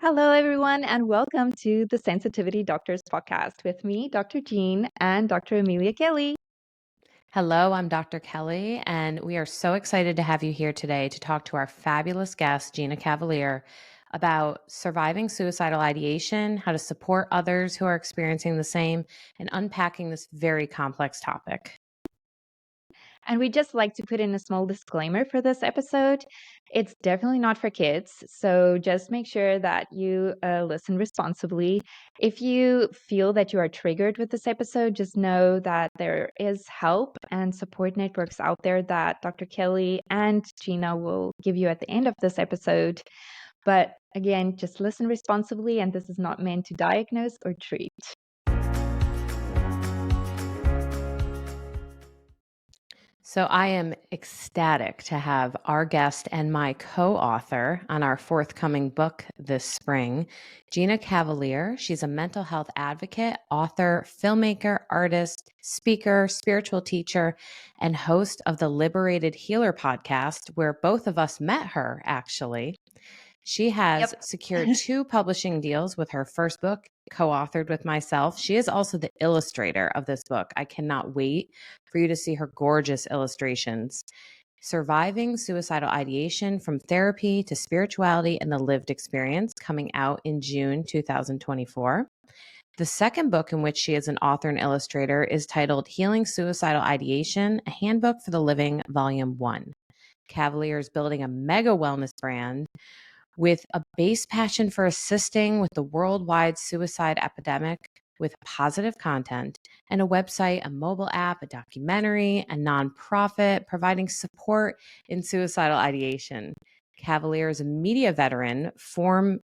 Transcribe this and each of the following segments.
Hello, everyone, and welcome to the Sensitivity Doctors podcast with me, Dr. Jeanne, and Dr. Amelia Kelley. Hello, I'm Dr. Kelley, and we are so excited to have you here today to talk to our fabulous guest, Gina Cavalier, about surviving suicidal ideation, how to support others who are experiencing the same, and unpacking this very complex topic. And we just like to put in a small disclaimer for this episode. It's definitely not for kids, so just make sure that you listen responsibly. If you feel that you are triggered with this episode, just know that there is help and support networks out there that Dr. Kelley and Gina will give you at the end of this episode. But again, just listen responsibly, and this is not meant to diagnose or treat. So I am ecstatic to have our guest and my co-author on our forthcoming book this spring, Gina Cavalier. She's a mental health advocate, author, filmmaker, artist, speaker, spiritual teacher, and host of the Liberated Healer podcast, where both of us met her, actually. She has secured 2 publishing deals with her first book, co-authored with myself. She is also the illustrator of this book. I cannot wait for you to see her gorgeous illustrations. Surviving Suicidal Ideation, From Therapy to Spirituality and the Lived Experience, coming out in June 2024. The second book in which she is an author and illustrator is titled Healing Suicidal Ideation, A Handbook for the Living, Volume 1. Cavalier is building a mega wellness brand with a base passion for assisting with the worldwide suicide epidemic with positive content, and a website, a mobile app, a documentary, a nonprofit providing support in suicidal ideation. Cavalier is a media veteran from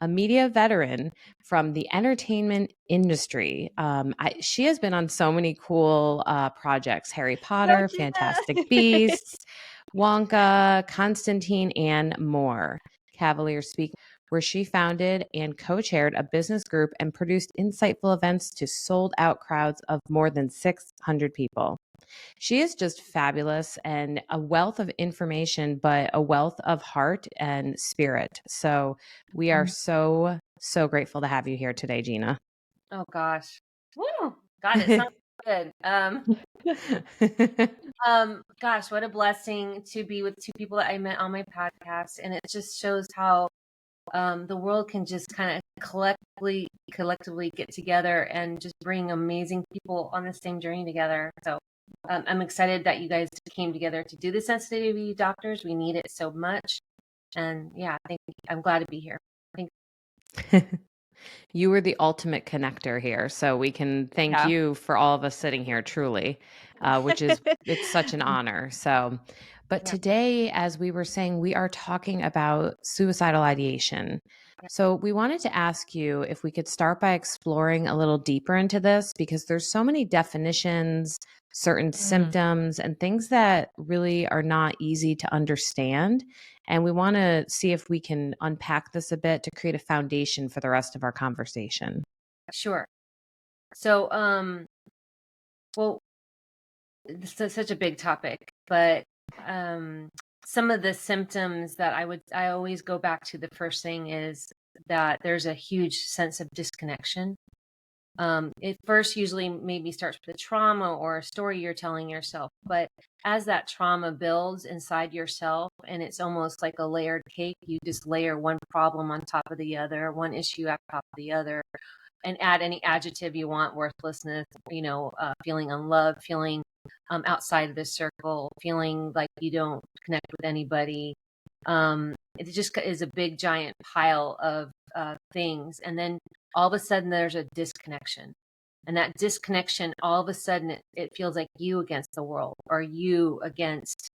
the entertainment industry. She has been on so many cool projects: Harry Potter, Fantastic Beasts, Wonka, Constantine, and more. Cavalier Speak, where she founded and co-chaired a business group and produced insightful events to sold-out crowds of more than 600 people. She is just fabulous and a wealth of information, but a wealth of heart and spirit. So we are so grateful to have you here today, Gina. Oh gosh. Woo! God, it sounds good. Gosh, what a blessing to be with 2 people that I met on my podcast. And it just shows how the world can just kind of collectively get together and just bring amazing people on the same journey together. So I'm excited that you guys came together to do the sensitivity doctors. We need it so much. And yeah, I'm glad to be here. You were the ultimate connector here, so we can thank you for all of us sitting here, truly, which is, it's such an honor. So, but today, as we were saying, we are talking about suicidal ideation. So we wanted to ask you if we could start by exploring a little deeper into this, because there's so many definitions, certain symptoms, and things that really are not easy to understand. And we want to see if we can unpack this a bit to create a foundation for the rest of our conversation. Sure. So, well, this is such a big topic, but some of the symptoms that I always go back to, the first thing is that there's a huge sense of disconnection. It first usually maybe starts with a trauma or a story you're telling yourself, but as that trauma builds inside yourself, and it's almost like a layered cake, you just layer one problem on top of the other, one issue on top of the other, and add any adjective you want: worthlessness, feeling unloved, feeling outside of this circle, feeling like you don't connect with anybody. It just is a big giant pile of things, and then all of a sudden there's a disconnection, and that disconnection, all of a sudden it feels like you against the world, or you against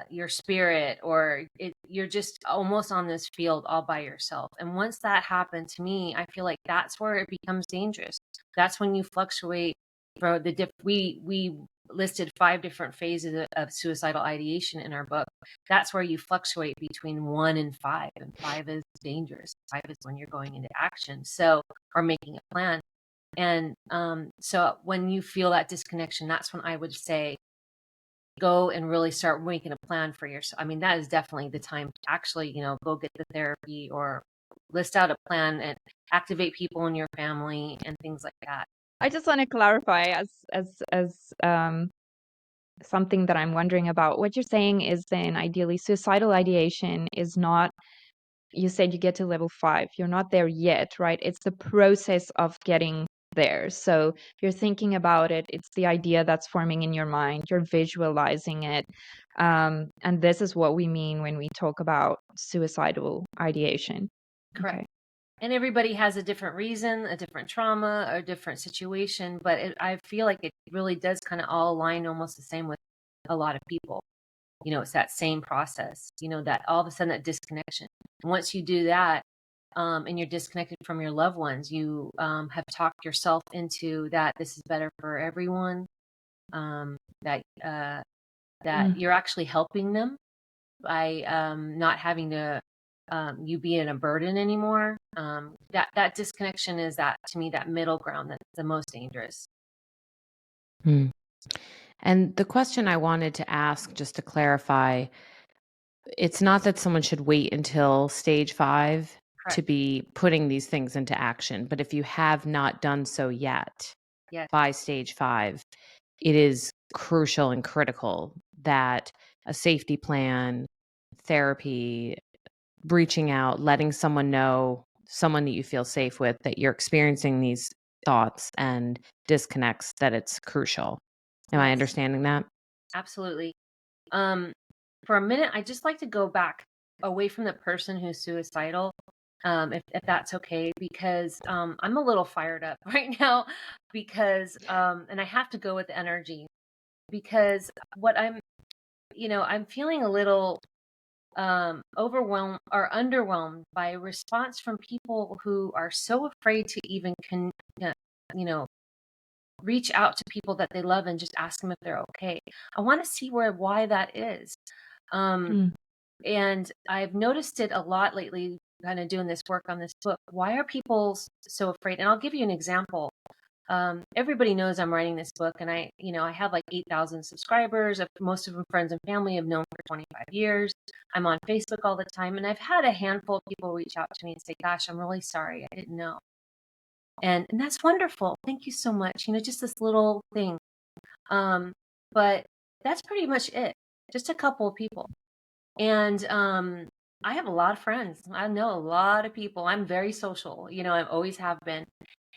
your spirit, or you're just almost on this field all by yourself. And once that happened to me, I feel like that's where it becomes dangerous. That's when you fluctuate for we listed 5 different phases of suicidal ideation in our book. That's where you fluctuate between 1 and 5, and 5 is dangerous. 5 is when you're going into action, or making a plan. And so when you feel that disconnection, that's when I would say go and really start making a plan for yourself. I mean, that is definitely the time to actually, go get the therapy or list out a plan and activate people in your family and things like that. I just want to clarify as something that I'm wondering about. What you're saying is then ideally suicidal ideation is not, you said you get to level 5. You're not there yet, right? It's the process of getting there. So you're thinking about it. It's the idea that's forming in your mind. You're visualizing it. And this is what we mean when we talk about suicidal ideation. Correct. Okay. And everybody has a different reason, a different trauma, a different situation, but I feel like it really does kind of all align almost the same with a lot of people. It's that same process, that all of a sudden that disconnection. And once you do that, and you're disconnected from your loved ones, you have talked yourself into that this is better for everyone, that you're actually helping them by not having to you be in a burden anymore. That disconnection is, that to me, that middle ground that's the most dangerous. And the question I wanted to ask, just to clarify, it's not that someone should wait until stage 5 Correct. to be putting these things into action. But if you have not done so yet, Yes. by stage 5, it is crucial and critical that a safety plan, therapy, reaching out, letting someone know, someone that you feel safe with, that you're experiencing these thoughts and disconnects, that it's crucial. Am I Yes. understanding that? Absolutely. For a minute, I just like to go back away from the person who's suicidal, if that's okay, because I'm a little fired up right now, because and I have to go with energy, because what I'm feeling a little overwhelmed or underwhelmed by a response from people who are so afraid to even you know reach out to people that they love and just ask them if they're okay. I want to see why that is. And I've noticed it a lot lately, kind of doing this work on this book. Why are people so afraid? And I'll give you an example. Everybody knows I'm writing this book, and I have like 8,000 subscribers. Most of them friends and family, I've known for 25 years. I'm on Facebook all the time, and I've had a handful of people reach out to me and say, "Gosh, I'm really sorry, I didn't know." And that's wonderful. Thank you so much. Just this little thing. But that's pretty much it. Just a couple of people. And I have a lot of friends. I know a lot of people. I'm very social. I always have been.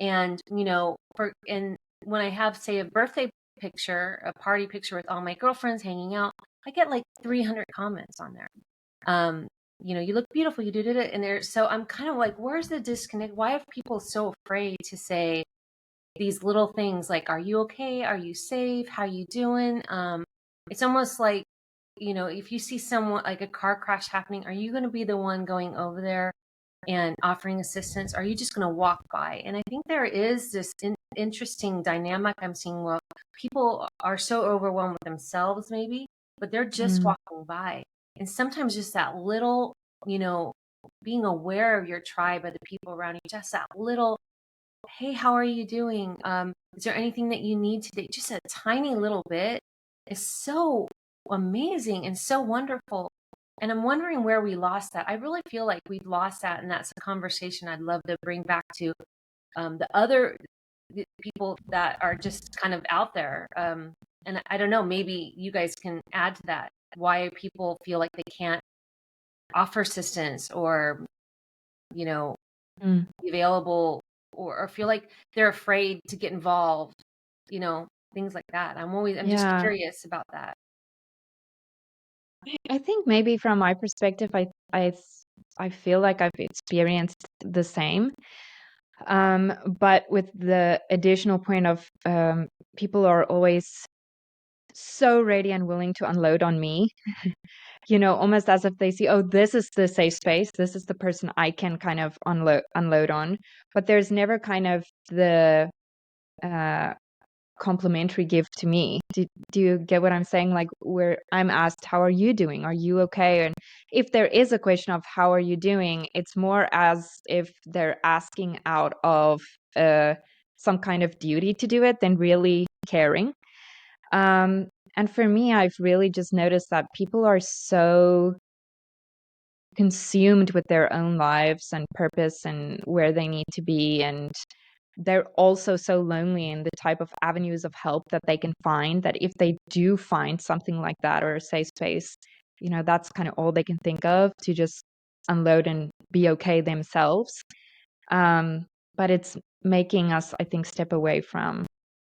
And when I have, say, a birthday picture, a party picture with all my girlfriends hanging out, I get like 300 comments on there. You look beautiful, you did it. And so I'm kind of like, where's the disconnect? Why are people so afraid to say these little things like, are you okay? Are you safe? How you doing? It's almost like, if you see someone, like a car crash happening, are you going to be the one going over there and offering assistance? Are you just going to walk by? And I think there is this interesting dynamic I'm seeing where people are so overwhelmed with themselves, maybe, but they're just walking by. And sometimes just that little, being aware of your tribe, of the people around you, just that little, hey, how are you doing? Is there anything that you need today? Just a tiny little bit is so amazing and so wonderful. And I'm wondering where we lost that. I really feel like we've lost that. And that's a conversation I'd love to bring back to the people that are just kind of out there. And I don't know, maybe you guys can add to that. Why people feel like they can't offer assistance or, be available, or feel like they're afraid to get involved, things like that. I'm just curious about that. I think maybe from my perspective, I feel like I've experienced the same. But with the additional point of people are always so ready and willing to unload on me, almost as if they see, oh, this is the safe space. This is the person I can kind of unload on. But there's never kind of the complimentary gift to me. Do you get what I'm saying? Like, where I'm asked, how are you doing? Are you okay? And if there is a question of how are you doing, it's more as if they're asking out of some kind of duty to do it than really caring. And for me, I've really just noticed that people are so consumed with their own lives and purpose and where they need to be. And they're also so lonely in the type of avenues of help that they can find, that if they do find something like that or a safe space, that's kind of all they can think of to just unload and be okay themselves. But it's making us, I think, step away from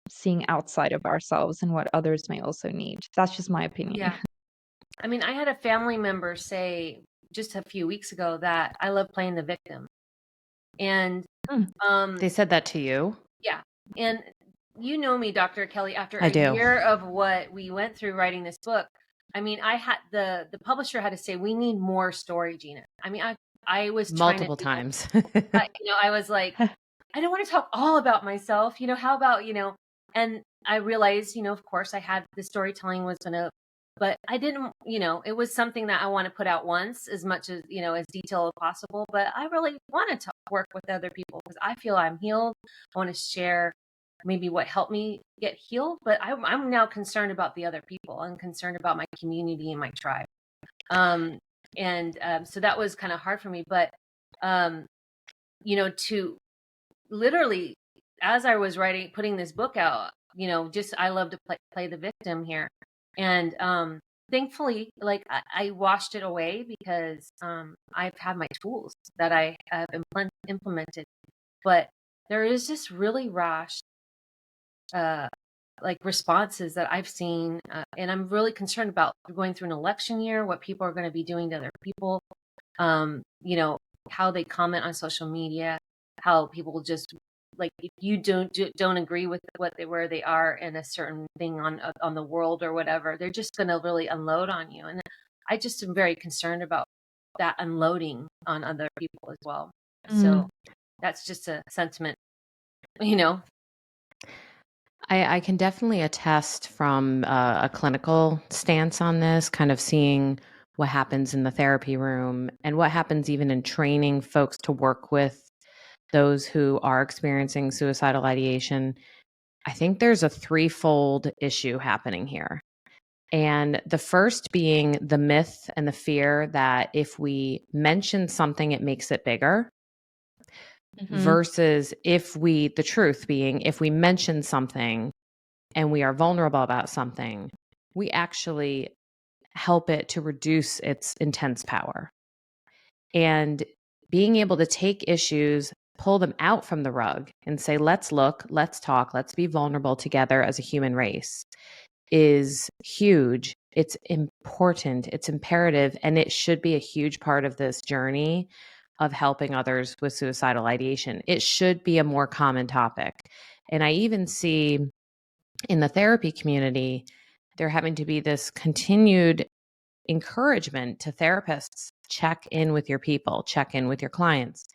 seeing outside of ourselves and what others may also need. That's just my opinion. Yeah. I mean, I had a family member say just a few weeks ago that I love playing the victim. And They said that to you? yeah. And you know me, Dr. Kelley, after I a do. year of what we went through writing this book, I mean, I had the publisher had to say, we need more story, Gina. I mean, I was multiple trying to times. I was like, I don't want to talk all about myself. How about, and I realized, of course I had the storytelling was going to, but I didn't, it was something that I want to put out once as much as, as detailed as possible. But I really wanted to work with other people because I feel I'm healed. I want to share maybe what helped me get healed. But I'm now concerned about the other people. I'm concerned about my community and my tribe. So that was kind of hard for me. But, to literally, as I was putting this book out, just I love to play the victim here. And thankfully, like I washed it away because I've had my tools that I have implemented. But there is just really rash like responses that I've seen. And I'm really concerned about going through an election year, what people are going to be doing to other people, how they comment on social media, how people just like if you don't agree with where they are in a certain thing on the world or whatever, they're just going to really unload on you. And I just am very concerned about that unloading on other people as well. So that's just a sentiment, I can definitely attest from a clinical stance on this, kind of seeing what happens in the therapy room and what happens even in training folks to work with those who are experiencing suicidal ideation. I think there's a threefold issue happening here. And the first being the myth and the fear that if we mention something, it makes it bigger. Versus the truth being, if we mention something and we are vulnerable about something, we actually help it to reduce its intense power. And being able to take issues, pull them out from the rug and say, let's look, let's talk, let's be vulnerable together as a human race is huge. It's important, it's imperative, and it should be a huge part of this journey of helping others with suicidal ideation. It should be a more common topic. And I even see in the therapy community, there having to be this continued encouragement to therapists. Check in with your people, check in with your clients,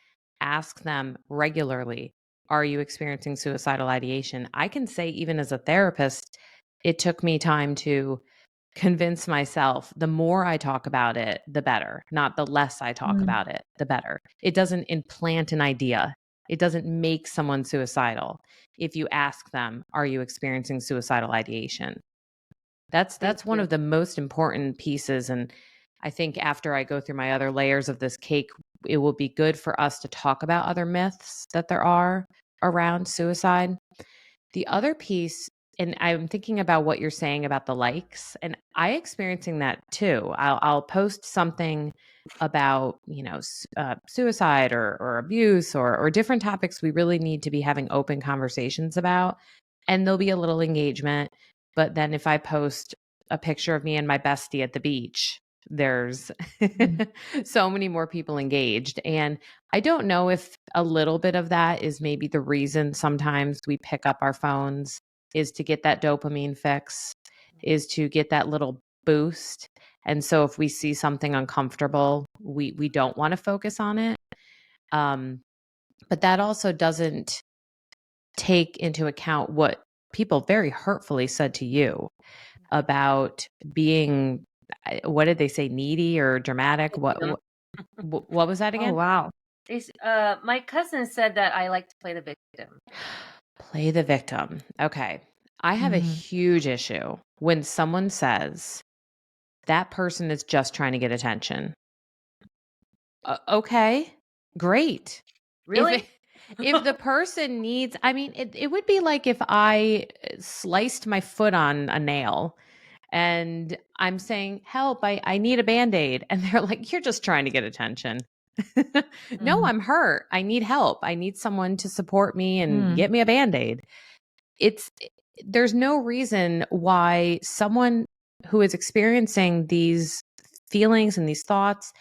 ask them regularly, are you experiencing suicidal ideation? I can say, even as a therapist, it took me time to convince myself the more I talk about it, the better, not the less I talk about it, the better. It doesn't implant an idea. It doesn't make someone suicidal. If you ask them, are you experiencing suicidal ideation? That's one of the most important pieces. And I think after I go through my other layers of this cake, it will be good for us to talk about other myths that there are around suicide. The other piece, and I'm thinking about what you're saying about the likes, and I experiencing that too. I'll post something about, suicide or abuse or different topics we really need to be having open conversations about. And there'll be a little engagement. But then if I post a picture of me and my bestie at the beach, there's so many more people engaged. And I don't know if a little bit of that is maybe the reason sometimes we pick up our phones is to get that dopamine fix, is to get that little boost. And so if we see something uncomfortable, we don't want to focus on it. But that also doesn't take into account what people very hurtfully said to you about being, what did they say, needy or dramatic? What was that again? Oh, wow. My cousin said that I like to play the victim. Play the victim. Okay. I have a huge issue when someone says that person is just trying to get attention. Okay, great. Really? If the person needs, I mean, it would be like if I sliced my foot on a nail and I'm saying, help, I need a Band-Aid. And they're like, you're just trying to get attention. No, Mm. I'm hurt. I need help. I need someone to support me and Mm. get me a Band-Aid. It's there's no reason why someone who is experiencing these feelings and these thoughts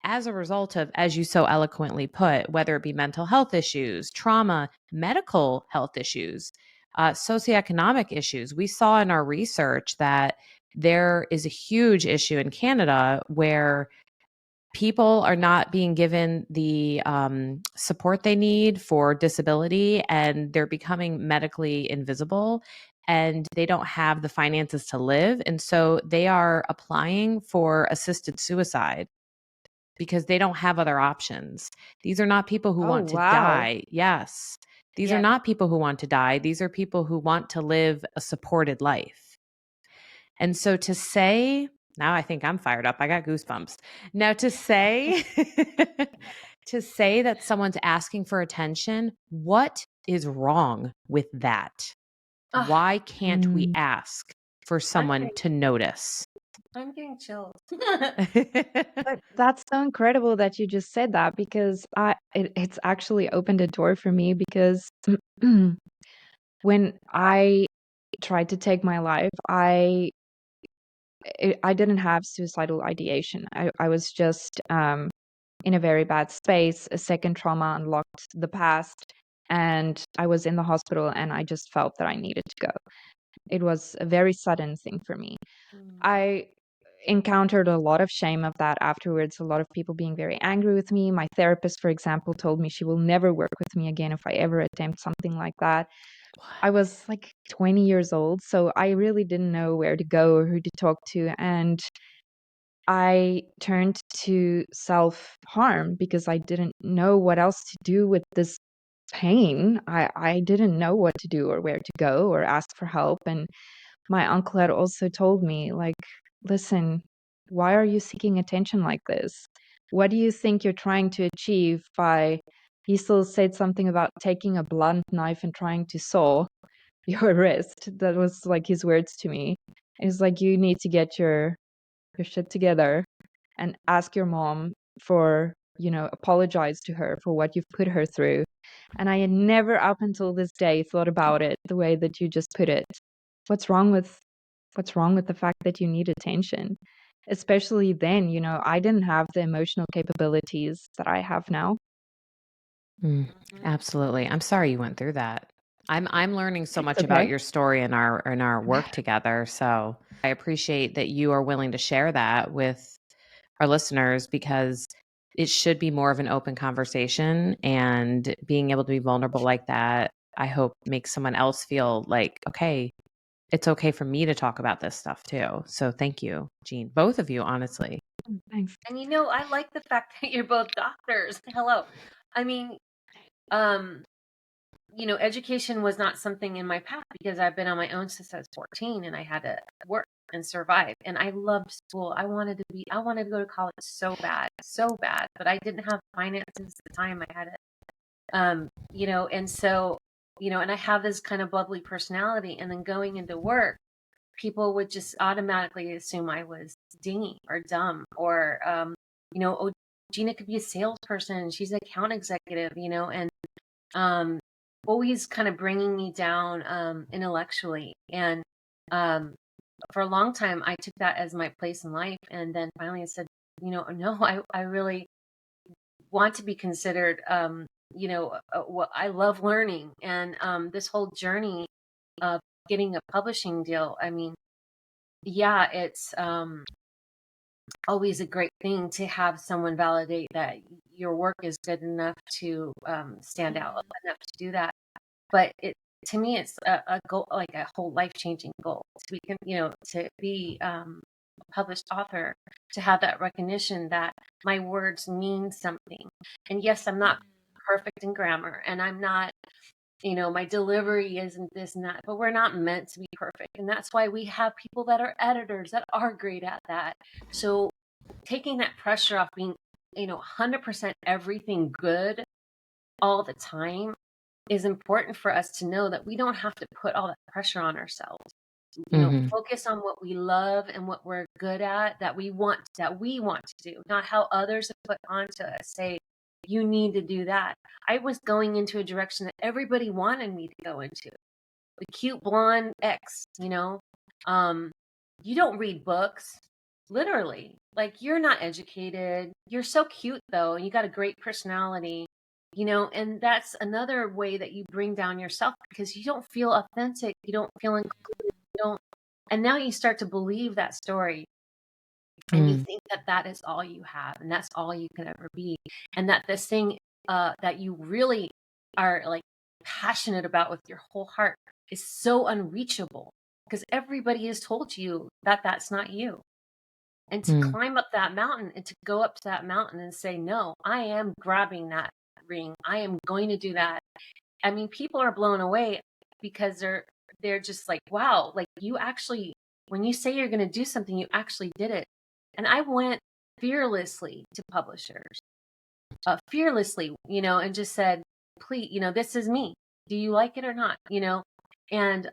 as a result of, as you so eloquently put, whether it be mental health issues, trauma, medical health issues, socioeconomic issues. We saw in our research that there is a huge issue in Canada where people are not being given the support they need for disability, and they're becoming medically invisible, and they don't have the finances to live. And so they are applying for assisted suicide because they don't have other options. These are not people who Oh, want to wow. die. Yes. These are Yeah. not people who want to die. These are people who want to live a supported life. And so to say, now I think I'm fired up. I got goosebumps. Now to say to say that someone's asking for attention, what is wrong with that? Oh, Why can't we Mm. ask for I'm someone getting, to notice? I'm getting chills. But that's so incredible that you just said that because it's actually opened a door for me because when I tried to take my life, I didn't have suicidal ideation. I was just in a very bad space. A second trauma unlocked the past, and I was in the hospital, and I just felt that I needed to go. It was a very sudden thing for me. Mm. I encountered a lot of shame of that afterwards, a lot of people being very angry with me. My therapist, for example, told me she will never work with me again if I ever attempt something like that. I was like 20 years old, so I really didn't know where to go or who to talk to. And I turned to self harm because I didn't know what else to do with this pain. I didn't know what to do or where to go or ask for help. And my uncle had also told me, like, listen, why are you seeking attention like this? What do you think you're trying to achieve by. He still said something about taking a blunt knife and trying to saw your wrist. That was like his words to me. It's like you need to get your shit together and ask your mom for, apologize to her for what you've put her through. And I had never up until this day thought about it the way that you just put it. What's wrong with what's wrong with the fact that you need attention? Especially then, I didn't have the emotional capabilities that I have now. Mm, Mhm. absolutely. I'm sorry you went through that. I'm learning so It's much about okay. your story and our work together. So I appreciate that you are willing to share that with our listeners, because it should be more of an open conversation, and being able to be vulnerable like that, I hope makes someone else feel like, okay, it's okay for me to talk about this stuff too. So thank you, Jeanne, both of you, honestly. Thanks. And I like the fact that you're both doctors. Hello. I mean, um, education was not something in my path because I've been on my own since I was 14 and I had to work and survive. And I loved school. I wanted to go to college so bad, but I didn't have finances at the time. I had to, and so, and I have this kind of bubbly personality, and then going into work, people would just automatically assume I was dingy or dumb or, oh, Gina could be a salesperson. She's an account executive, and um, always kind of bringing me down intellectually. And um, for a long time, I took that as my place in life. And then finally I said, no, I really want to be considered, what I love learning. And this whole journey of getting a publishing deal, I mean, yeah, it's always a great thing to have someone validate that your work is good enough to stand out enough to do that. But to me, it's a goal, like a whole life changing goal to be, to be a published author, to have that recognition that my words mean something. And yes, I'm not perfect in grammar, and I'm not, my delivery isn't this and that, but we're not meant to be perfect. And that's why we have people that are editors that are great at that. So taking that pressure off being 100% everything good all the time is important for us to know that we don't have to put all that pressure on ourselves. Focus on what we love and what we're good at, that we want to do, not how others have put onto us. Say, you need to do that. I was going into a direction that everybody wanted me to go into. The cute blonde ex, you don't read books, literally. Like, you're not educated. You're so cute though, and you got a great personality, and that's another way that you bring down yourself, because you don't feel authentic. You don't feel included. And now you start to believe that story, and you think that that is all you have, and that's all you can ever be. And that this thing that you really are like passionate about with your whole heart is so unreachable, because everybody has told you that that's not you. And to climb up that mountain, and to go up to that mountain and say, no, I am grabbing that ring. I am going to do that. I mean, people are blown away, because they're just like, wow, like, you actually, when you say you're going to do something, you actually did it. And I went fearlessly to publishers, fearlessly, and just said, please, this is me. Do you like it or not? And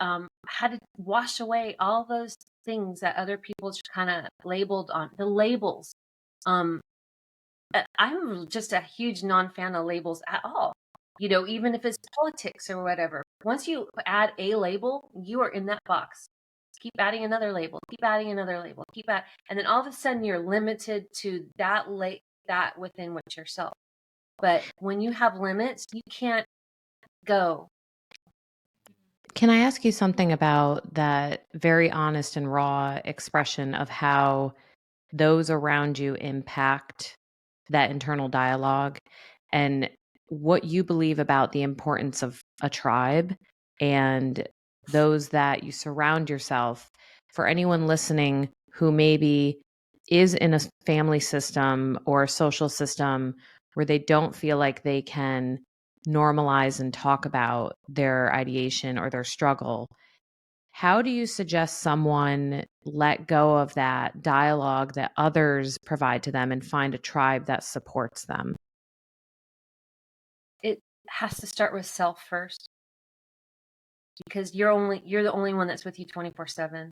had to wash away all those things that other people just kind of labeled on the labels. I'm just a huge non-fan of labels at all. Even if it's politics or whatever, once you add a label, you are in that box. Keep adding another label, keep adding another label, and then all of a sudden you're limited to that within which yourself. But when you have limits, you can't go. Can I ask you something about that very honest and raw expression of how those around you impact that internal dialogue, and what you believe about the importance of a tribe and those that you surround yourself? For anyone listening who maybe is in a family system or a social system where they don't feel like they can normalize and talk about their ideation or their struggle, how do you suggest someone let go of that dialogue that others provide to them and find a tribe that supports them? It has to start with self first, because you're the only one that's with you 24/7.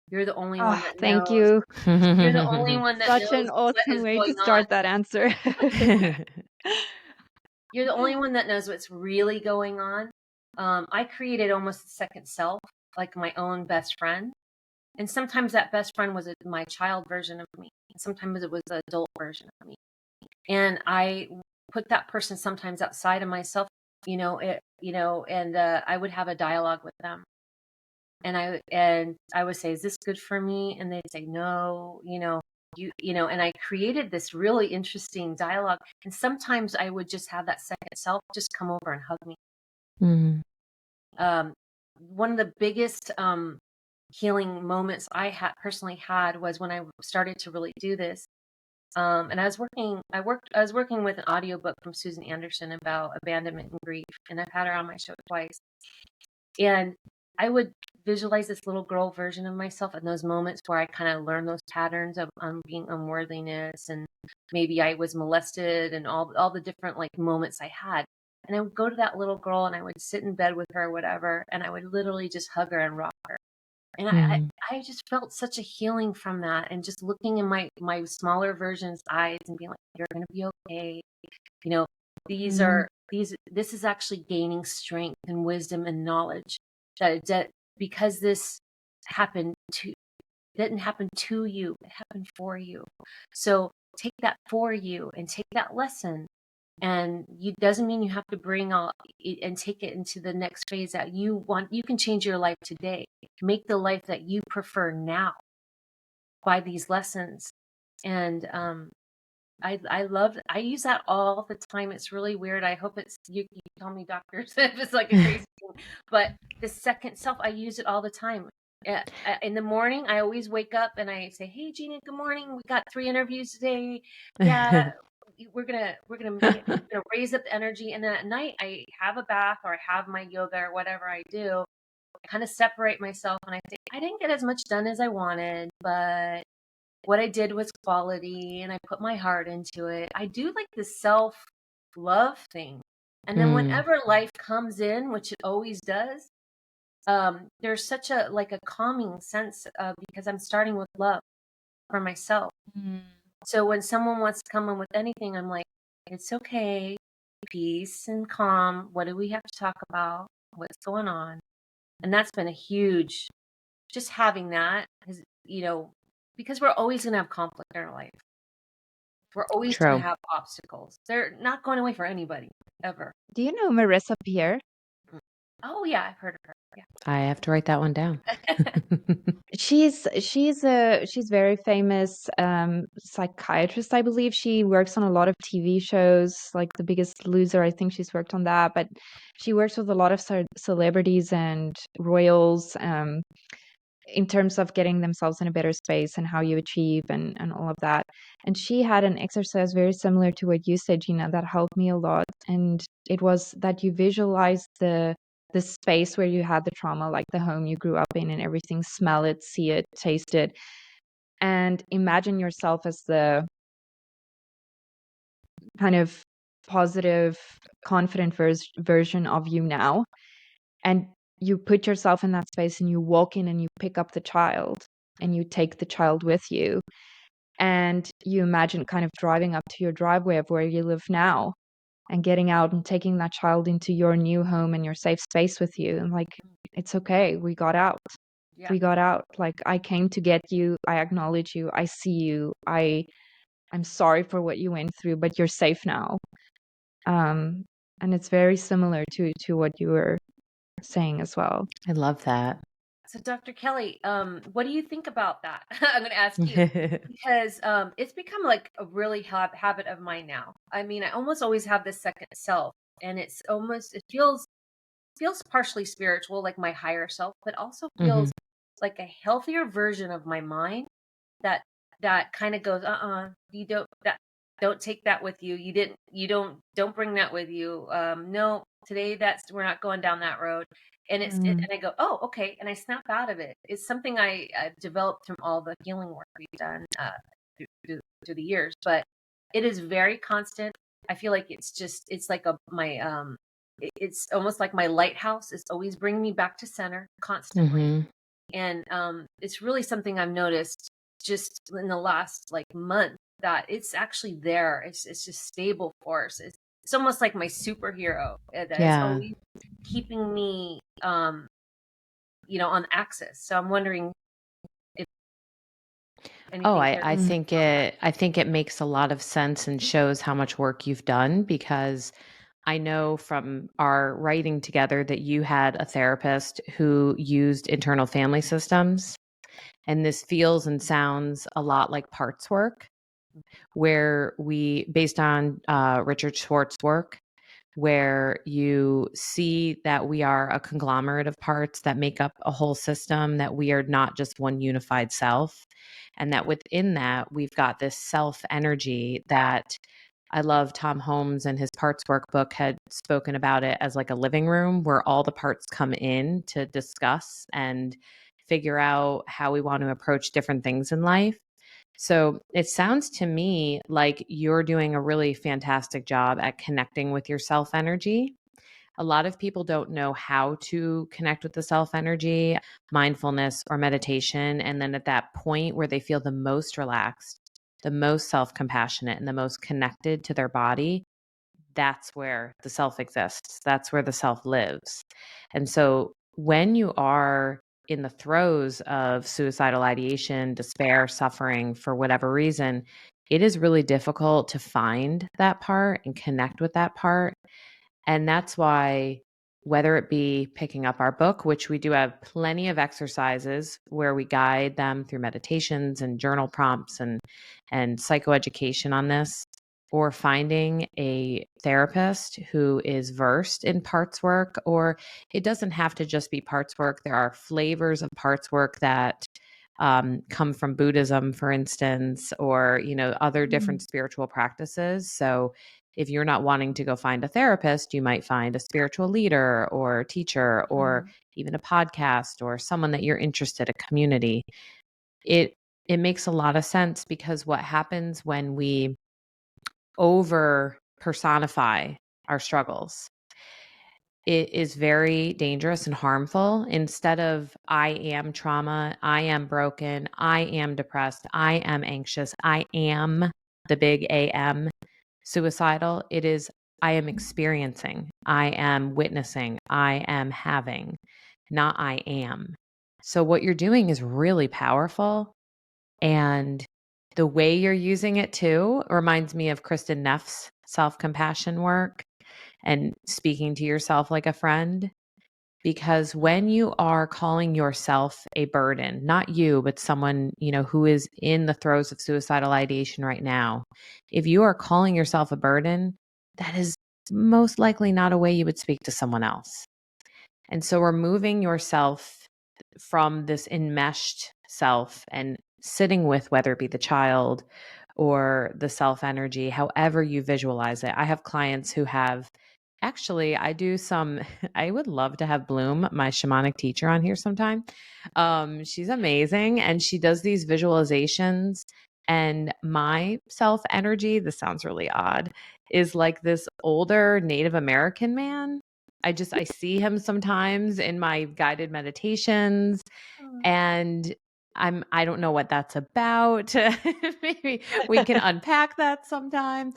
You're the only one that Thank knows. you. You're the only one that Such knows an what awesome is way to going on. start that answer. You're the only one that knows what's really going on. I created almost a second self, like my own best friend. And sometimes that best friend was my child version of me. And sometimes it was the adult version of me. And I put that person sometimes outside of myself, and I would have a dialogue with them. And I would say, is this good for me? And they'd say, no, and I created this really interesting dialogue. And sometimes I would just have that second self just come over and hug me. One of the biggest healing moments I personally had was when I started to really do this. And I was working with an audiobook from Susan Anderson about abandonment and grief. And I've had her on my show twice. And I would visualize this little girl version of myself in those moments where I kind of learned those patterns of being unworthiness, and maybe I was molested, and all the different like moments I had. And I would go to that little girl and I would sit in bed with her or whatever, and I would literally just hug her and rock her. And I just felt such a healing from that, and just looking in my smaller version's eyes and being like, you're going to be okay. This is actually gaining strength and wisdom and knowledge that because this didn't happen to you, it happened for you. So take that for you and take that lesson. And doesn't mean you have to bring all and take it into the next phase that you want. You can change your life today. Make the life that you prefer now by these lessons. And I use that all the time. It's really weird. I hope you tell me, doctors, if it's like a crazy thing. But the second self, I use it all the time. In the morning, I always wake up and I say, "Hey, Gina, good morning. We got 3 interviews today. Yeah, we're gonna raise up the energy." And then at night, I have a bath or I have my yoga or whatever I do. I kind of separate myself and I say, "I didn't get as much done as I wanted, but what I did was quality and I put my heart into it. I do like the self-love thing. And then whenever life comes in, which it always does, there's such a like a calming sense because I'm starting with love for myself. So when someone wants to come in with anything, I'm like, it's okay, peace and calm. What do we have to talk about? What's going on? And that's been a huge, just having that, is, because we're always going to have conflict in our life. We're always going True. to have obstacles. They're not going away for anybody, ever. Do you know Marissa Peer? Oh, yeah, I've heard of her. Yeah. I have to write that one down. She's very famous psychiatrist, I believe. She works on a lot of TV shows, like The Biggest Loser. I think she's worked on that, but she works with a lot of celebrities and royals in terms of getting themselves in a better space and how you achieve and all of that. And she had an exercise very similar to what you said, Gina, that helped me a lot. And it was that you visualize the space where you had the trauma, like the home you grew up in and everything, smell it, see it, taste it, and imagine yourself as the kind of positive, confident version of you now. And you put yourself in that space and you walk in and you pick up the child and you take the child with you. And you imagine kind of driving up to your driveway of where you live now and getting out and taking that child into your new home and your safe space with you. And like, it's okay. We got out. Yeah. We got out. Like, I came to get you. I acknowledge you. I see you. I'm sorry for what you went through, but you're safe now. And it's very similar to what you were saying as well. I love that. So, Dr. Kelley, what do you think about that? I'm going to ask you because it's become like a really habit of mine now. I mean, I almost always have this second self, and it feels partially spiritual, like my higher self, but also feels like a healthier version of my mind that kind of goes, you don't take that with you. Don't bring that with you. No, today we're not going down that road. And and I go, oh, okay. And I snap out of it. It's something I've developed from all the healing work we've done through the years, but it is very constant. I feel like it's like it's almost like my lighthouse is always bringing me back to center constantly. And it's really something I've noticed just in the last like month, that it's actually there. It's just stable force. It's almost like my superhero that is always keeping me on axis. So I'm wondering if I think it makes a lot of sense and shows how much work you've done, because I know from our writing together that you had a therapist who used internal family systems. And this feels and sounds a lot like parts work, where based on Richard Schwartz's work, where you see that we are a conglomerate of parts that make up a whole system, that we are not just one unified self, and that within that, we've got this self energy that I love. Tom Holmes and his parts workbook had spoken about it as like a living room where all the parts come in to discuss and figure out how we want to approach different things in life. So it sounds to me like you're doing a really fantastic job at connecting with your self energy. A lot of people don't know how to connect with the self energy, mindfulness, or meditation. And then at that point where they feel the most relaxed, the most self compassionate, and the most connected to their body, that's where the self exists. That's where the self lives. And so when you are in the throes of suicidal ideation, despair, suffering for whatever reason, it is really difficult to find that part and connect with that part. And that's why, whether it be picking up our book, which we do have plenty of exercises where we guide them through meditations and journal prompts and psychoeducation on this, or finding a therapist who is versed in parts work, or it doesn't have to just be parts work. There are flavors of parts work that come from Buddhism, for instance, or, other different spiritual practices. So if you're not wanting to go find a therapist, you might find a spiritual leader or teacher, or even a podcast, or someone that you're interested in, a community. it makes a lot of sense, because what happens when we over personify our struggles, it is very dangerous and harmful. Instead of I am trauma, I am broken, I am depressed, I am anxious, I am the big AM suicidal, it is I am experiencing, I am witnessing, I am having, not I am. So what you're doing is really powerful. And the way you're using it too reminds me of Kristen Neff's self-compassion work and speaking to yourself like a friend. Because when you are calling yourself a burden, not you, but someone, who is in the throes of suicidal ideation right now, if you are calling yourself a burden, that is most likely not a way you would speak to someone else. And so removing yourself from this enmeshed self and sitting with, whether it be the child or the self energy, however you visualize it. I have clients who have actually, I would love to have Bloom, my shamanic teacher, on here sometime. She's amazing. And she does these visualizations. And my self energy, this sounds really odd, is like this older Native American man. I see him sometimes in my guided meditations, and I don't know what that's about. Maybe we can unpack that sometime.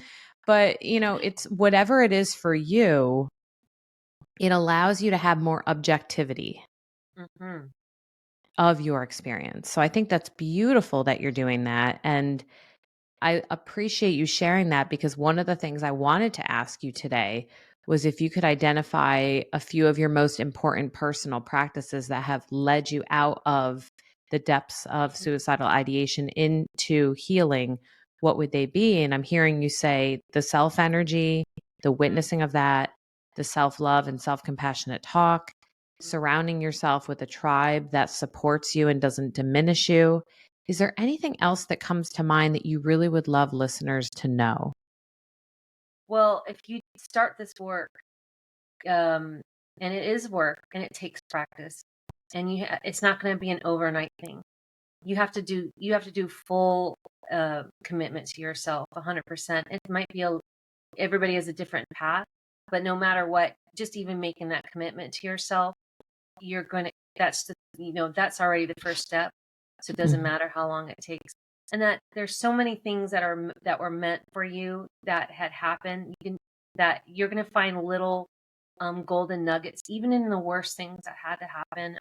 But, it's whatever it is for you, it allows you to have more objectivity of your experience. So I think that's beautiful that you're doing that. And I appreciate you sharing that, because one of the things I wanted to ask you today was if you could identify a few of your most important personal practices that have led you out of the depths of suicidal ideation into healing, what would they be? And I'm hearing you say the self energy, the witnessing of that, the self love and self compassionate talk, surrounding yourself with a tribe that supports you and doesn't diminish you. Is there anything else that comes to mind that you really would love listeners to know? Well, if you start this work, and it is work and it takes practice, and it's not going to be an overnight thing. You have to do full commitment to yourself, 100%. It might be everybody has a different path, but no matter what, just even making that commitment to yourself, that's already the first step. So it doesn't matter how long it takes. And that there's so many things that were meant for you that had happened. That you're going to find little golden nuggets, even in the worst things that had to happen.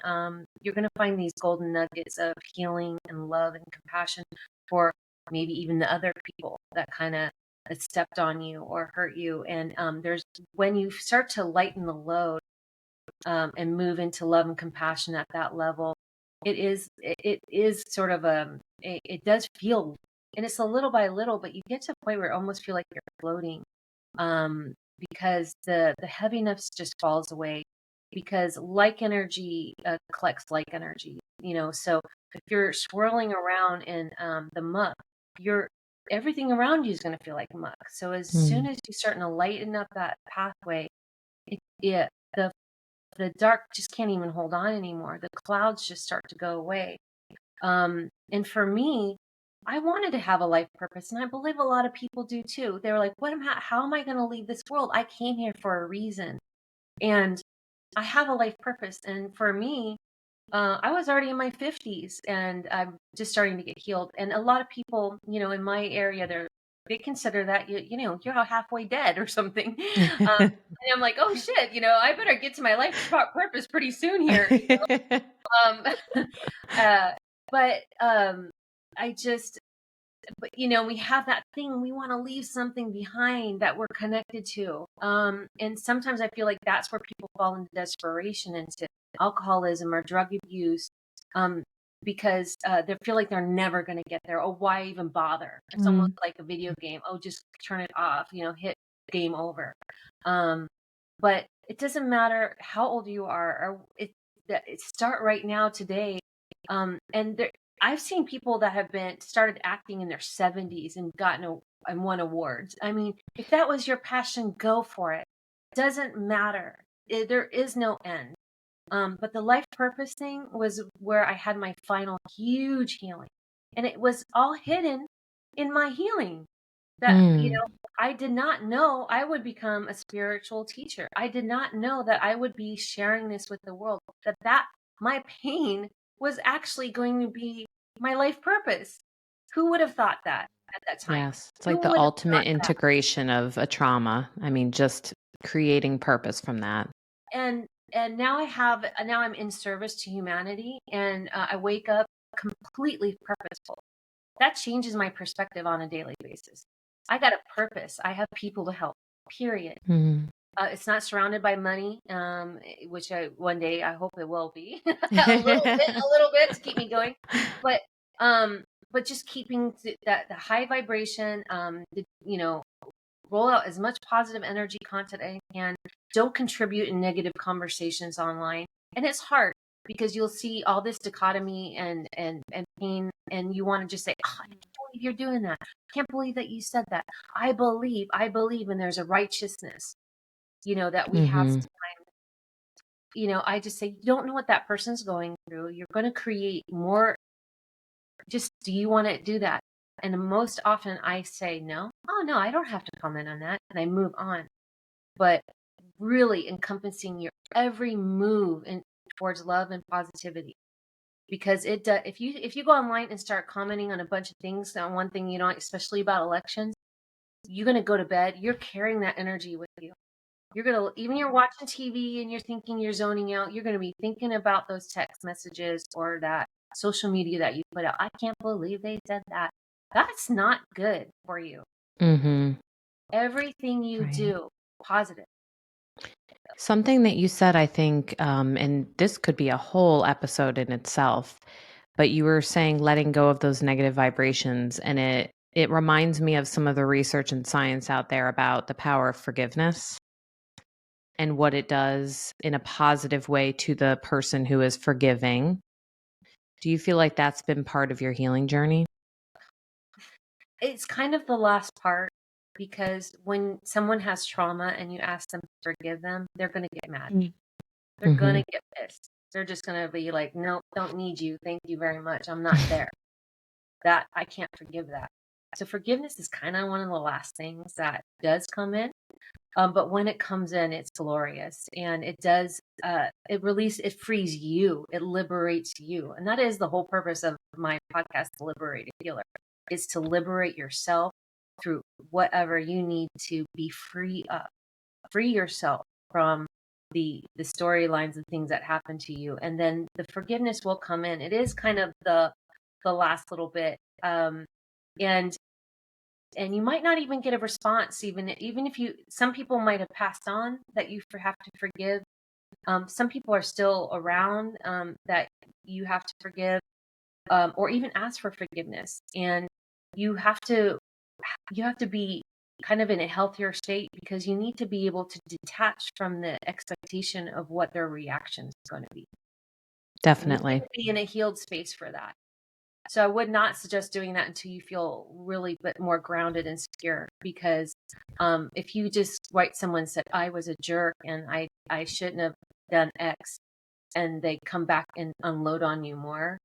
You're going to find these golden nuggets of healing and love and compassion for maybe even the other people that kind of stepped on you or hurt you. And when you start to lighten the load and move into love and compassion at that level, it is sort of it does feel, and it's a little by little, but you get to a point where it almost feel like you're floating. Because the heaviness just falls away, because like energy collects like energy, so if you're swirling around in the muck, everything around you is going to feel like muck. So as soon as you're starting to lighten up that pathway, the dark just can't even hold on anymore. The clouds just start to go away. And for me, I wanted to have a life purpose, and I believe a lot of people do too. They were like, how am I going to leave this world? I came here for a reason, and I have a life purpose. And for me, I was already in my 50s, and I'm just starting to get healed. And a lot of people, in my area, they consider that you're halfway dead or something. And I'm like, oh shit, I better get to my life purpose pretty soon here. Um, but we have that thing, we want to leave something behind that we're connected to. And sometimes I feel like that's where people fall into desperation, into alcoholism or drug abuse, because they feel like they're never going to get there. Oh, why even bother? It's almost like a video game. Oh, just turn it off, hit game over. But it doesn't matter how old you are, or start right now, today. And I've seen people that have started acting in their 70s and and won awards. I mean, if that was your passion, go for it. Doesn't matter. There is no end. But the life purpose thing was where I had my final huge healing. And it was all hidden in my healing. That, I did not know I would become a spiritual teacher. I did not know that I would be sharing this with the world, that my pain was actually going to be my life purpose. Who would have thought that at that time? Yes. It's like Who the would have thought ultimate that? integration of a trauma. I mean, just creating purpose from that. And now now I'm in service to humanity, and I wake up completely purposeful. That changes my perspective on a daily basis. I got a purpose. I have people to help, period. Mhm. It's not surrounded by money, which one day I hope it will be a little bit to keep me going. But just keeping that the high vibration, roll out as much positive energy content I can. Don't contribute in negative conversations online. And it's hard because you'll see all this dichotomy and pain, and you want to just say, oh, I can't believe you're doing that. I can't believe that you said that. I believe, and there's a righteousness, that we have Mhm. sometimes. I just say, you don't know what that person's going through. You're going to create more. Just, do you want to do that? And most often I say no. Oh, no, I don't have to comment on that. And I move on. But really encompassing your every move towards love and positivity. Because it does, if you go online and start commenting on a bunch of things, on one thing you don't, especially about elections, you're going to go to bed. You're carrying that energy with you. Even you're watching TV and you're thinking you're zoning out, you're going to be thinking about those text messages or that social media that you put out. I can't believe they said that. That's not good for you. Mhm. Everything you Right. do, positive. Something that you said, I think, and this could be a whole episode in itself, but you were saying letting go of those negative vibrations, and it reminds me of some of the research and science out there about the power of forgiveness and what it does in a positive way to the person who is forgiving. Do you feel like that's been part of your healing journey? It's kind of the last part, because when someone has trauma and you ask them to forgive them, they're going to get mad. They're going Mhm. to get pissed. They're just going to be like, nope, don't need you. Thank you very much. I'm not there. That I can't forgive that. So forgiveness is kind of one of the last things that does come in. But when it comes in, it's glorious, and it does, it frees you, it liberates you. And that is the whole purpose of my podcast, The Liberated Healer, is to liberate yourself through whatever you need to be free of. Free yourself from the storylines and things that happen to you. And then the forgiveness will come in. It is kind of the last little bit. And you might not even get a response, even if some people might have passed on that you have to forgive. Some people are still around, that you have to forgive, or even ask for forgiveness. And you have to be kind of in a healthier state, because you need to be able to detach from the expectation of what their reaction is going to be. You need Definitely. to be in a healed space for that. So I would not suggest doing that until you feel really more grounded and secure, because if you just write someone said, I was a jerk and I shouldn't have done X, and they come back and unload on you more,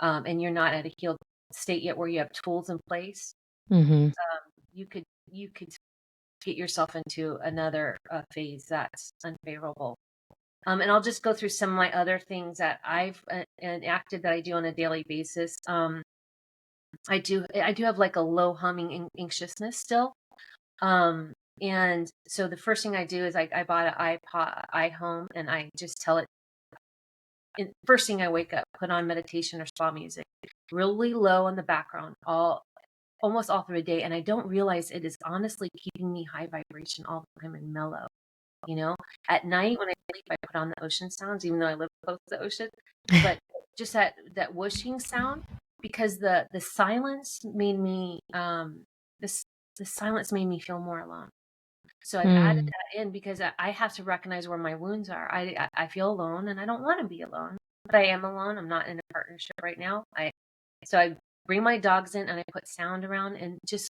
and you're not at a healed state yet where you have tools in place, Mhm. you could get yourself into another phase that's unfavorable. And I'll just go through some of my other things that I've enacted that I do on a daily basis. I do have like a low humming anxiousness still. And so the first thing I do is I bought an iHome, and I just tell it, first thing I wake up, put on meditation or spa music, really low on the background, almost all through the day. And I don't realize it is honestly keeping me high vibration all the time and mellow. At night when I sleep, I put on the ocean sounds, even though I live close to the ocean, but just that whooshing sound, because the silence made me, this the silence made me feel more alone. So I've added Mm. that in, because I have to recognize where my wounds are. I feel alone, and I don't want to be alone, but I am alone. I'm not in a partnership right now. So I bring my dogs in, and I put sound around, and just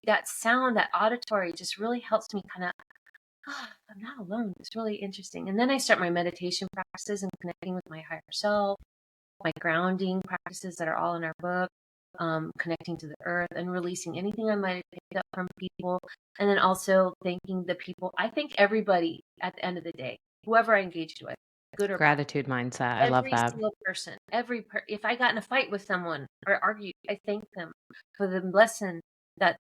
that sound, that auditory, just really helps me kind of, I'm not alone. It's really interesting. And then I start my meditation practices and connecting with my higher self, my grounding practices that are all in our book. connecting to the earth and releasing anything I might have picked up from people. And then also thanking the people. I thank everybody at the end of the day, whoever I engaged with, good or bad. Gratitude mindset. I love Every that. single person, if I got in a fight with someone or argued, I thank them for the lesson that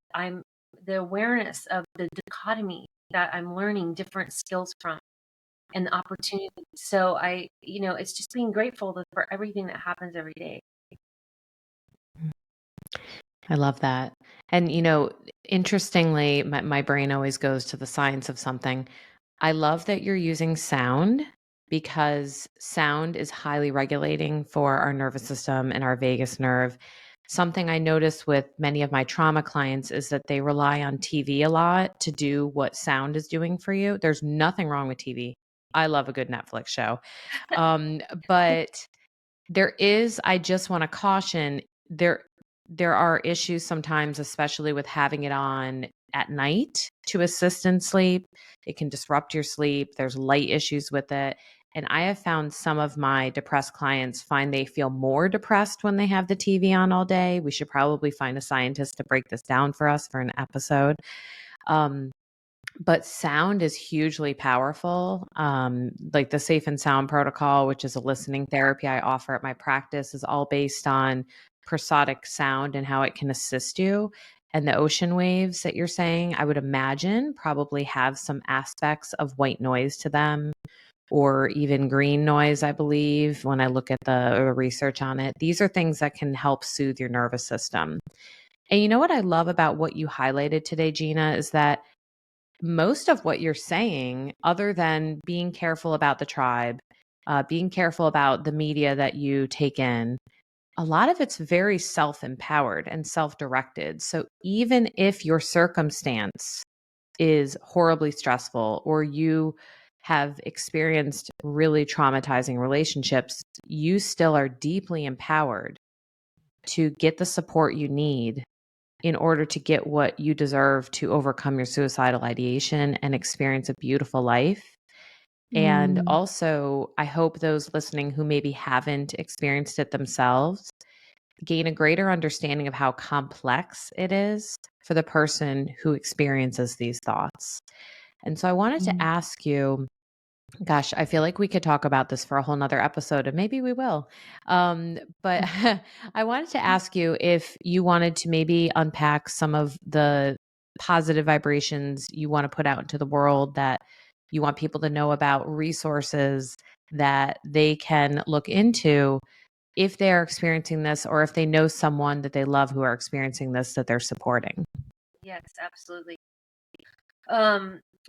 the awareness of the dichotomy that I'm learning different skills from and the opportunity. So it's just being grateful for everything that happens every day. I love that. And, interestingly, my brain always goes to the science of something. I love that you're using sound because sound is highly regulating for our nervous system and our vagus nerve. Something I notice with many of my trauma clients is that they rely on TV a lot to do what sound is doing for you. There's nothing wrong with TV. I love a good Netflix show. But I just want to caution, there are issues sometimes, especially with having it on at night to assist in sleep. It can disrupt your sleep. There's light issues with it. And I have found some of my depressed clients find they feel more depressed when they have the TV on all day. We should probably find a scientist to break this down for us for an episode. But sound is hugely powerful. Like the Safe and Sound protocol, which is a listening therapy I offer at my practice, is all based on prosodic sound and how it can assist you. And the ocean waves that you're saying, I would imagine probably have some aspects of white noise to them, or even green noise, I believe, when I look at the research on it. These are things that can help soothe your nervous system. And you know what I love about what you highlighted today, Gina, is that most of what you're saying, other than being careful about the tribe, being careful about the media that you take in, a lot of it's very self-empowered and self-directed. So even if your circumstance is horribly stressful or you have experienced really traumatizing relationships, you still are deeply empowered to get the support you need in order to get what you deserve to overcome your suicidal ideation and experience a beautiful life. And also, I hope those listening who maybe haven't experienced it themselves gain a greater understanding of how complex it is for the person who experiences these thoughts. And so I wanted to ask you, gosh, I feel like we could talk about this for a whole nother episode, and maybe we will. But I wanted to ask you if you wanted to maybe unpack some of the positive vibrations you want to put out into the world, that you want people to know about, resources that they can look into if they are experiencing this, or if they know someone that they love who are experiencing this that they're supporting. Yes, absolutely.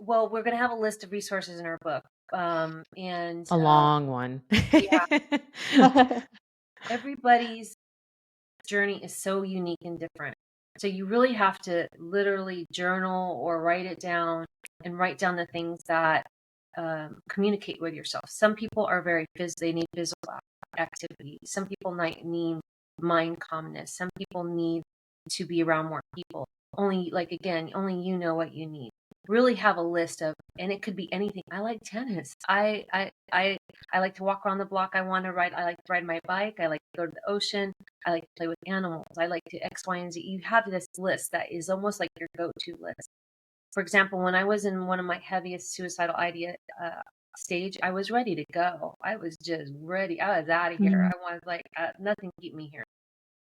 Well, we're going to have a list of resources in our book. And A long one. yeah, everybody's journey is so unique and different. So you really have to literally journal or write it down and write down the things that communicate with yourself. Some people are they need physical activity. Some people need mind calmness. Some people need to be around more people. Only you know what you need. Really have a list of, and it could be anything. I like tennis. I like to walk around the block. I want to ride. I like to ride my bike. I like to go to the ocean. I like to play with animals. I like to X, Y, and Z. You have this list that is almost like your go-to list. For example, when I was in one of my heaviest suicidal idea stage, I was ready to go. I was just ready. I was out of here. I was like, nothing keep me here.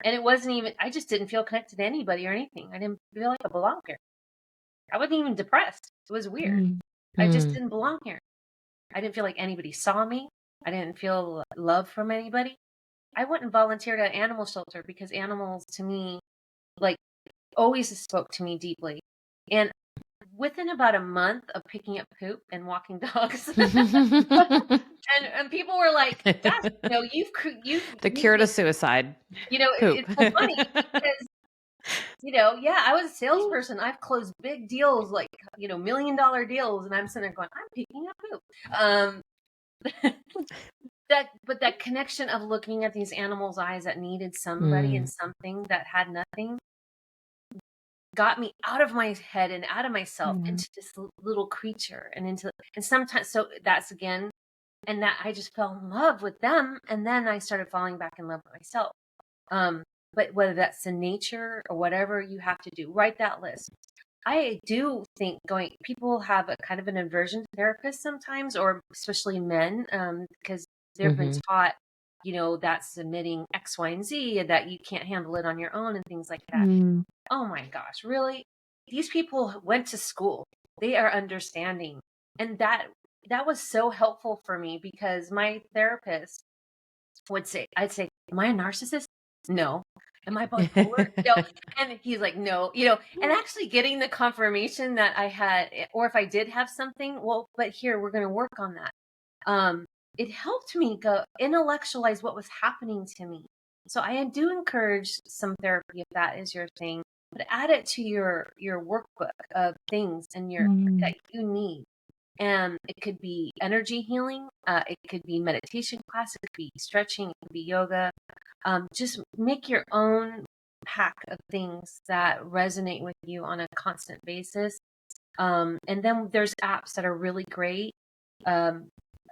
And it wasn't even, I just didn't feel connected to anybody or anything. I didn't feel like I belonged here. I wasn't even depressed. It was weird. I just didn't belong here. I didn't feel like anybody saw me. I didn't feel love from anybody. I went and volunteered at an animal shelter because animals, to me, like, always spoke to me deeply. And within about a month of picking up poop and walking dogs, and people were like, "Gosh, you've the cure to suicide." Poop. It's so funny because I was a salesperson. I've closed big deals, like $1 million deals, and I'm sitting there going, "I'm picking up poop." That connection of looking at these animals' eyes that needed somebody and something that had nothing got me out of my head and out of myself into this little creature and sometimes, so that's again, and that I just fell in love with them. And then I started falling back in love with myself. but whether that's in nature or whatever you have to do, write that list. I do think people have a kind of an aversion to therapists sometimes, or especially men, because they've been Mm-hmm. taught, that's submitting X, Y, and Z, and that you can't handle it on your own and things like that. Mm. Oh my gosh, really? These people went to school. They are understanding. And that was so helpful for me, because my therapist I'd say, am I a narcissist? No. Am I bipolar? No. And he's like, no, and actually getting the confirmation that I had, or if I did have something, well, but here, we're going to work on that. It helped me go intellectualize what was happening to me. So I do encourage some therapy if that is your thing, but add it to your workbook of things and that you need. And it could be energy healing. It could be meditation class. It could be stretching. It could be yoga. Just make your own pack of things that resonate with you on a constant basis. And then there's apps that are really great.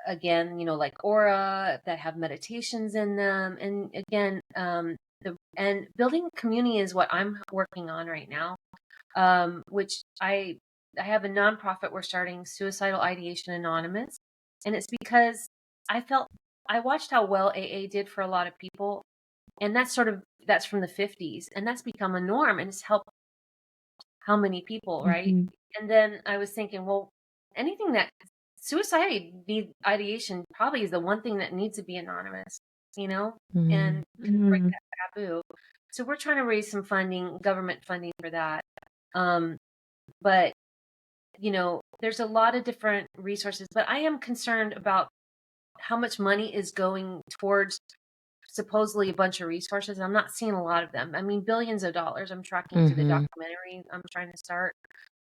Again, like Aura, that have meditations in them. And again, and building community is what I'm working on right now. Which I have a nonprofit we're starting, Suicidal Ideation Anonymous. And it's because I watched how well AA did for a lot of people. And that's from the 50s. And that's become a norm, and it's helped how many people, right? Mhm. And then I was thinking, well, anything that ideation probably is the one thing that needs to be anonymous, and break Mhm. that taboo. So we're trying to raise some funding, government funding for that. But there's a lot of different resources, but I am concerned about how much money is going towards supposedly a bunch of resources. I'm not seeing a lot of them. I mean, billions of dollars I'm tracking through the Mm-hmm. documentary I'm trying to start.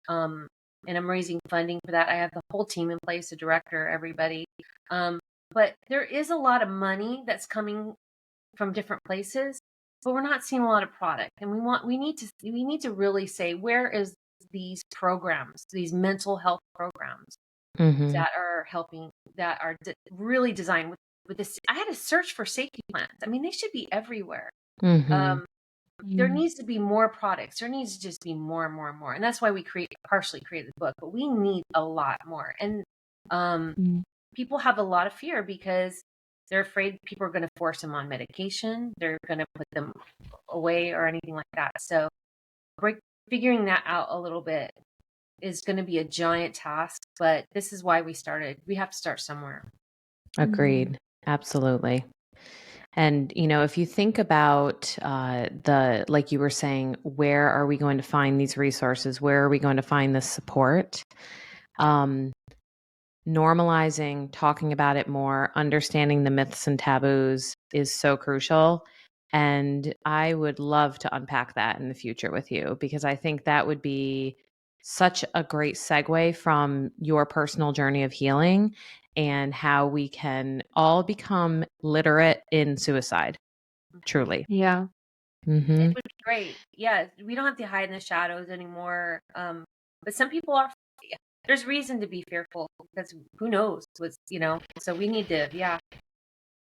And I'm raising funding for that. I have the whole team in place, the director, everybody. But there is a lot of money that's coming from different places, but we're not seeing a lot of product. And we need to really say, where is these programs, these mental health programs Mm-hmm. that are helping, that are really designed with this. I had to search for safety plans. I mean, they should be everywhere. Mm-hmm. There needs to be more products. There needs to just be more and more and more. And that's why we partially created the book, but we need a lot more. And people have a lot of fear because they're afraid people are going to force them on medication. They're going to put them away or anything like that. So figuring that out a little bit is going to be a giant task, but this is why we started. We have to start somewhere. Agreed. Absolutely. And, if you think about like you were saying, where are we going to find these resources? Where are we going to find this support? Normalizing, talking about it more, understanding the myths and taboos is so crucial. And I would love to unpack that in the future with you, because I think that would be such a great segue from your personal journey of healing and how we can all become literate in suicide. Truly. Yeah. Mm-hmm. It would be great. Yeah, we don't have to hide in the shadows anymore. But some people are. There's reason to be fearful, because who knows what's, so we need to,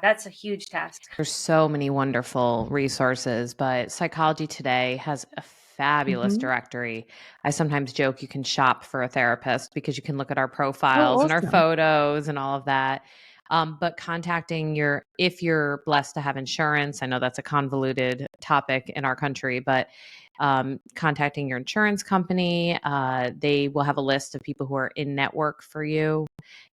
that's a huge task. There's so many wonderful resources, but Psychology Today has a fabulous directory. I sometimes joke you can shop for a therapist because you can look at our profiles Oh, and our awesome. photos and all of that. But if you're blessed to have insurance, I know that's a convoluted topic in our country, but contacting your insurance company, they will have a list of people who are in network for you.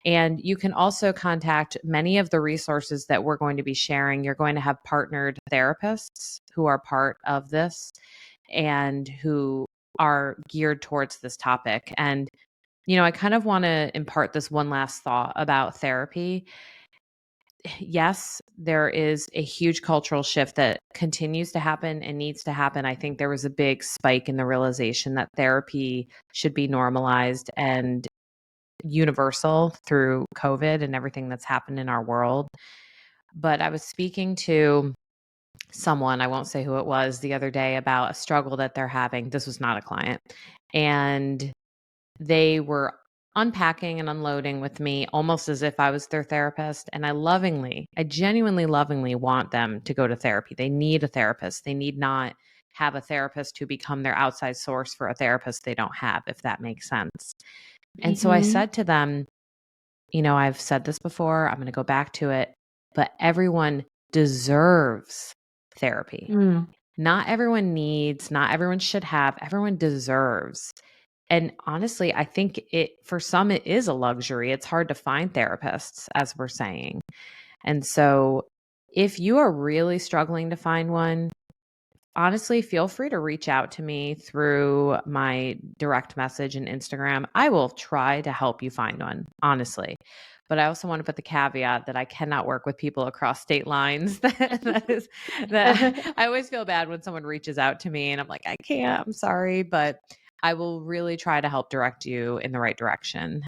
And you can also contact many of the resources that we're going to be sharing. You're going to have partnered therapists who are part of this and who are geared towards this topic. And, I kind of want to impart this one last thought about therapy. Yes, there is a huge cultural shift that continues to happen and needs to happen. I think there was a big spike in the realization that therapy should be normalized and universal through COVID and everything that's happened in our world. But I was speaking to someone, I won't say who it was, the other day about a struggle that they're having. This was not a client. And they were unpacking and unloading with me almost as if I was their therapist. And I genuinely lovingly want them to go to therapy. They need a therapist. They need not have a therapist who become their outside source for a therapist they don't have, if that makes sense. And so I said to them, I've said this before, I'm going to go back to it, but everyone deserves therapy. Not everyone needs, not everyone should have, everyone deserves. And honestly, I think for some, it is a luxury. It's hard to find therapists, as we're saying. And so if you are really struggling to find one, honestly, feel free to reach out to me through my direct message and Instagram. I will try to help you find one, honestly. But I also want to put the caveat that I cannot work with people across state lines. that I always feel bad when someone reaches out to me and I'm like, I can't, I'm sorry, but I will really try to help direct you in the right direction.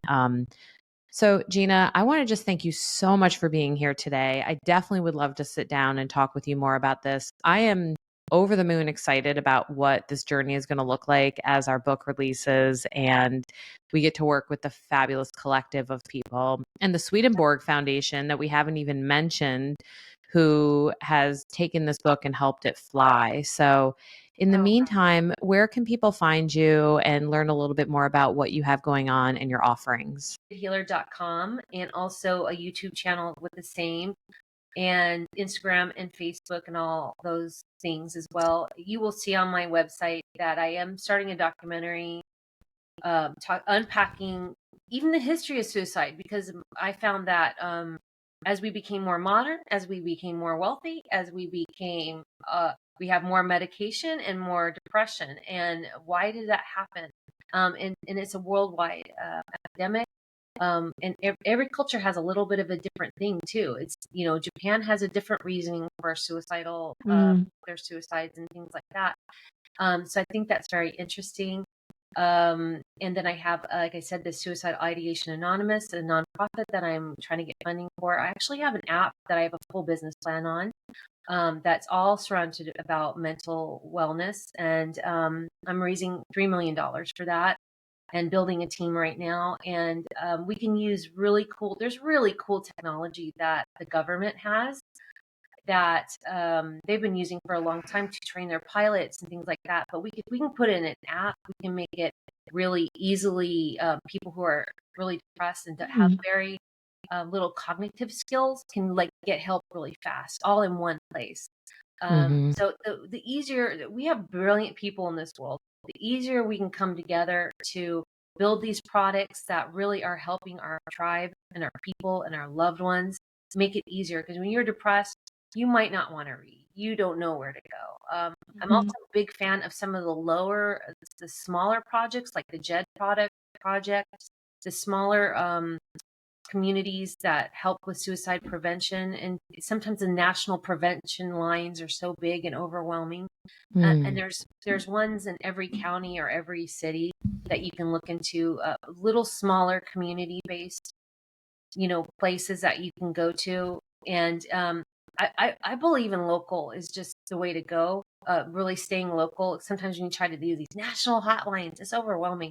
So Gina, I want to just thank you so much for being here today. I definitely would love to sit down and talk with you more about this. I am over the moon excited about what this journey is going to look like as our book releases and we get to work with the fabulous collective of people and the Swedenborg Foundation that we haven't even mentioned, who has taken this book and helped it fly. So in the meantime, where can people find you and learn a little bit more about what you have going on and your offerings? Healer.com, and also a YouTube channel with the same, and Instagram and Facebook and all those things as well. You will see on my website that I am starting a documentary unpacking even the history of suicide, because I found that as we became more modern, as we became more wealthy, as we became we have more medication and more depression. And why did that happen? And it's a worldwide epidemic. And every culture has a little bit of a different thing too. It's, Japan has a different reasoning for suicidal, their suicides and things like that. So I think that's very interesting. And then I have, like I said, the Suicidal Ideation Anonymous, a nonprofit that I'm trying to get funding for. I actually have an app that I have a full business plan on. That's all surrounded about mental wellness. And I'm raising $3 million for that and building a team right now. And we can use there's really cool technology that the government has that they've been using for a long time to train their pilots and things like that. But we can put in an app, we can make it really easily, people who are really depressed and have very little cognitive skills can get help really fast, all in one place. So the easier, we have brilliant people in this world, the easier we can come together to build these products that really are helping our tribe and our people and our loved ones, to make it easier. Because when you're depressed, you might not want to read. You don't know where to go. I'm also a big fan of some of the smaller projects, like the JED project, the smaller communities that help with suicide prevention. And sometimes the national prevention lines are so big and overwhelming. And there's ones in every county or every city that you can look into, little smaller community-based, places that you can go to. And I believe in local is just the way to go. Really staying local. Sometimes when you try to do these national hotlines, it's overwhelming.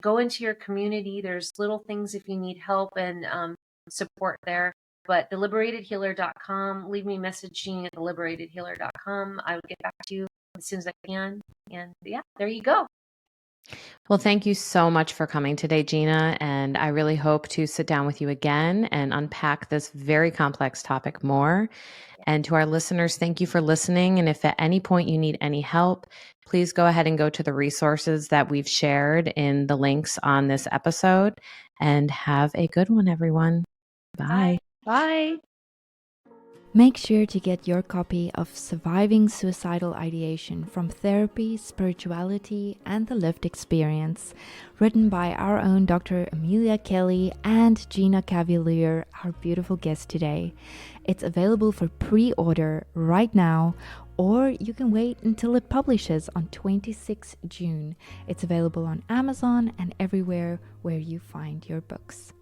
Go into your community. There's little things if you need help and support there. But theliberatedhealer.com, leave me a message, Jeanne at theliberatedhealer.com. I will get back to you as soon as I can. And yeah, there you go. Well, thank you so much for coming today, Gina. And I really hope to sit down with you again and unpack this very complex topic more. And to our listeners, thank you for listening. And if at any point you need any help, please go ahead and go to the resources that we've shared in the links on this episode. And have a good one, everyone. Bye. Bye. Make sure to get your copy of Surviving Suicidal Ideation from Therapy, Spirituality, and the Lived Experience, written by our own Dr. Amelia Kelley and Gina Cavalier, our beautiful guest today. It's available for pre-order right now, or you can wait until it publishes on 26 June. It's available on Amazon and everywhere where you find your books.